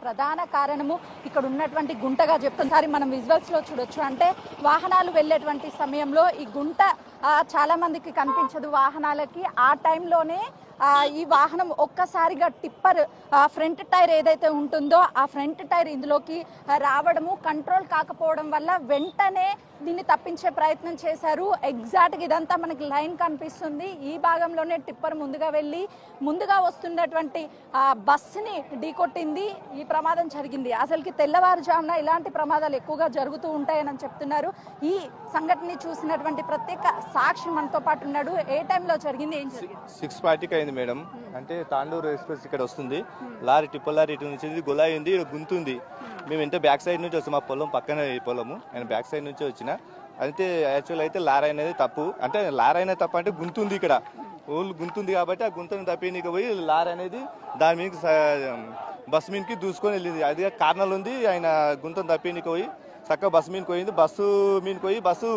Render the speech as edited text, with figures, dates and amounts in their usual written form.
ప్రధాన కారణము ఇక్కడ ఉన్నటువంటి గుంటగా చెప్తున్నారు. మనం విజువల్స్ లో చూడొచ్చు. అంటే వాహనాలు వెళ్ళేటువంటి సమయంలో ఈ గుంట చాలా మందికి కనిపించదు వాహనాలకి. ఆ టైంలోనే ఈ వాహనం ఒక్కసారిగా టిప్పర్ ఫ్రంట్ టైర్ ఏదైతే ఉంటుందో ఆ ఫ్రంట్ టైర్ ఇందులోకి రావడము, కంట్రోల్ కాకపోవడం వల్ల వెంటనే దీన్ని తప్పించే ప్రయత్నం చేశారు. ఎగ్జాక్ట్గా ఇదంతా మనకి లైన్ కనిపిస్తుంది. ఈ భాగంలోనే టిప్పర్ ముందుగా వస్తున్నటువంటి బస్సుని ఢీకొట్టింది. ఈ ప్రమాదం జరిగింది. అసలుకి తెల్లవారుజామున ఇలాంటి ప్రమాదాలు ఎక్కువగా జరుగుతూ ఉంటాయని చెప్తున్నారు. ఈ సంఘటనని చూసినటువంటి ప్రత్యేక సాక్షి మనతో పాటు ఉన్నాడు. ఏ టైంలో జరిగింది, ఏం జరిగింది? 6:40 అయింది మేడం. అంటే తాండూరు ఎక్స్ప్రెస్ ఇక్కడ వస్తుంది. లారీ టిప్పర్ లారీ ఇటు నుంచి గొలాయి ఉంది, గుంతుంది. మేము ఇంత బ్యాక్ సైడ్ నుంచి వస్తాం. మా పొలం పక్కన పొలము, నేను బ్యాక్ సైడ్ నుంచి వచ్చిన. అయితే యాక్చువల్ అయితే లారీ అనేది తప్పు. అంటే లారీ అనేది తప్పు అంటే గుంతుంది, ఇక్కడ ఓళ్ళు గుంతుంది కాబట్టి ఆ గుంతను తప్పినీకి పోయి లారీ అనేది దాని మీద బస్సు మీదకి దూసుకొని వెళ్ళింది. అది కారణాలు ఉంది. ఆయన గుంతను తప్పినీకి పోయి చక్కగా బస్సు మీదకి పోయింది. బస్సు మీదకి పోయి బస్సు